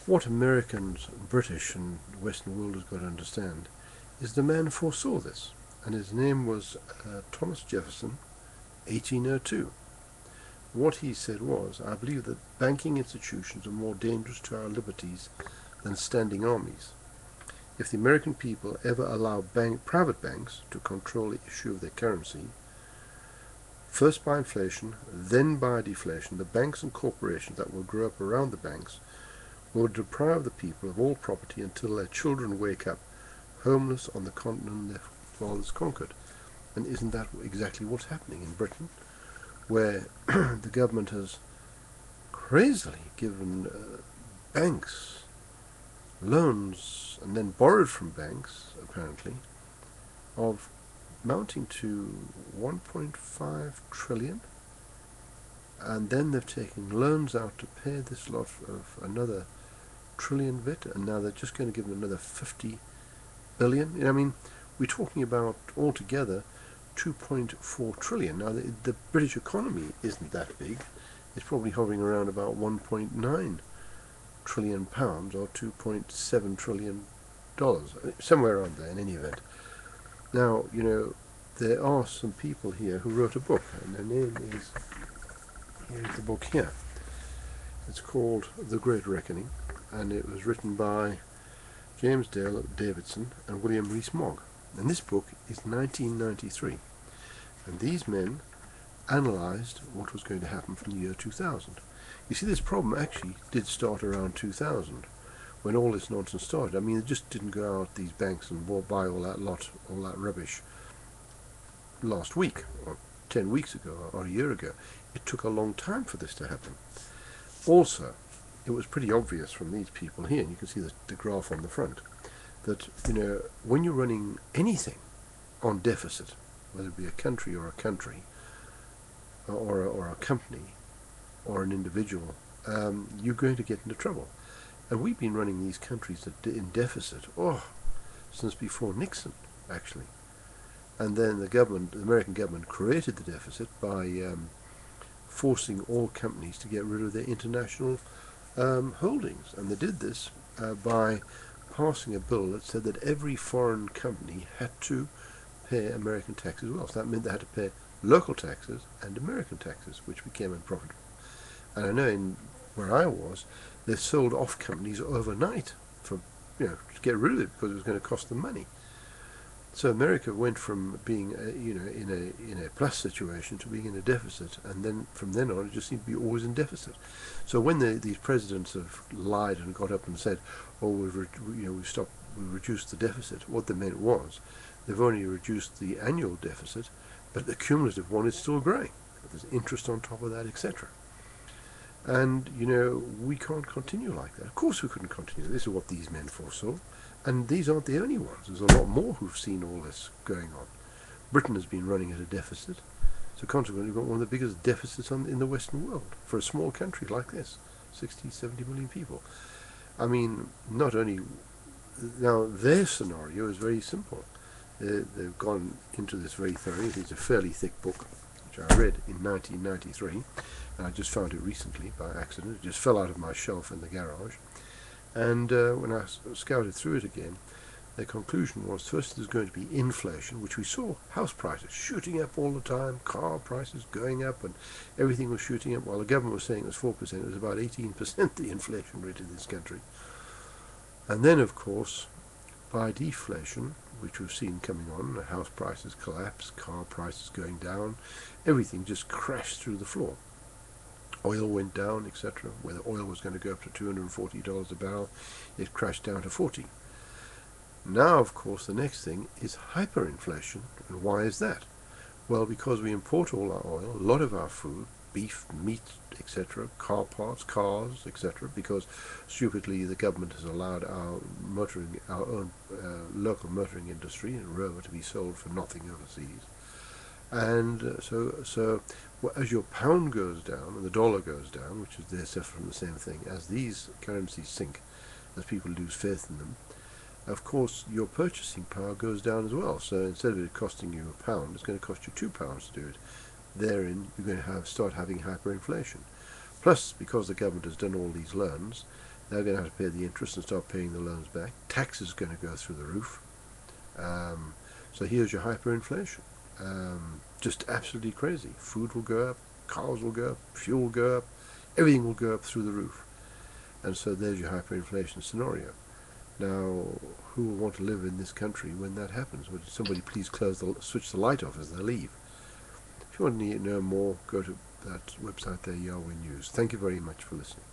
What Americans, British and the Western world has got to understand is the man foresaw this, and his name was Thomas Jefferson, 1802. What he said was, I believe that banking institutions are more dangerous to our liberties than standing armies. If the American people ever allow private banks to control the issue of their currency, first by inflation, then by deflation, the banks and corporations that will grow up around the banks will deprive the people of all property until their children wake up homeless on the continent their fathers conquered. And isn't that exactly what's happening in Britain, where the government has crazily given banks loans and then borrowed from banks, apparently, of mounting to 1.5 trillion, and then they've taken loans out to pay this lot of another trillion bit, and now they're just going to give them another 50 billion. I mean, we're talking about altogether 2.4 trillion. Now, the British economy isn't that big. It's probably hovering around about 1.9 trillion pounds or 2.7 trillion dollars, somewhere around there in any event. Now, you know, there are some people here who wrote a book, and their name is, here's the book here. It's called The Great Reckoning, and it was written by James Dale Davidson and William Rees-Mogg. And this book is 1993. And these men analysed what was going to happen from the year 2000. You see, this problem actually did start around 2000, when all this nonsense started. I mean, it just didn't go out these banks and buy all that rubbish last week, or 10 weeks ago, or a year ago. It took a long time for this to happen. Also, it was pretty obvious from these people here, and you can see the graph on the front, that, you know, when you're running anything on deficit, whether it be a country or a company or an individual, you're going to get into trouble. And we've been running these countries in deficit, since before Nixon, actually. And then the American government created the deficit by forcing all companies to get rid of their international holdings. And they did this by passing a bill that said that every foreign company had to pay American tax as well. So that meant they had to pay local taxes and American taxes, which became unprofitable. And I know where I was, they sold off companies overnight for, to get rid of it because it was going to cost them money. So America went from being, in a plus situation to being in a deficit, and then from then on, it just seemed to be always in deficit. So when these presidents have lied and got up and said, "Oh, we reduced the deficit," what they meant was, they've only reduced the annual deficit, but the cumulative one is still growing. There's interest on top of that, etc. And, we can't continue like that. Of course we couldn't continue. This is what these men foresaw. And these aren't the only ones. There's a lot more who've seen all this going on. Britain has been running at a deficit. So consequently, we've got one of the biggest deficits in the Western world for a small country like this. 60, 70 million people. I mean, not only... Now, their scenario is very simple. They've gone into this very thoroughly. It's a fairly thick book, which I read in 1993. And I just found it recently by accident. It just fell out of my shelf in the garage. And when I scouted through it again, the conclusion was, first there's going to be inflation, which we saw house prices shooting up all the time, car prices going up, and everything was shooting up. While the government was saying it was 4%, it was about 18% the inflation rate in this country. And then, of course, by deflation, which we've seen coming on, house prices collapse, car prices going down, everything just crashed through the floor. Oil went down, etc. Where oil was going to go up to $240 a barrel, it crashed down to 40. Now, of course, the next thing is hyperinflation. And why is that? Well, because we import all our oil, a lot of our food, beef, meat, etc., car parts, cars, etc., because stupidly the government has allowed our own local motoring industry in Roma to be sold for nothing overseas. And so as your pound goes down and the dollar goes down, which is they're suffering from the same thing, as these currencies sink, as people lose faith in them, of course your purchasing power goes down as well. So instead of it costing you £1, it's going to cost you £2 to do it. Therein you're going to start having hyperinflation. Plus, because the government has done all these loans, They're going to have to pay the interest and start paying the loans back. Tax is going to go through the roof. So here's your hyperinflation. Just absolutely crazy. Food will go up, cars will go up, fuel will go up, everything will go up through the roof. And so there's your hyperinflation scenario. Now, who will want to live in this country when that happens? Would somebody please switch the light off as they leave? If you want to know more, go to that website there, Yahweh News. Thank you very much for listening.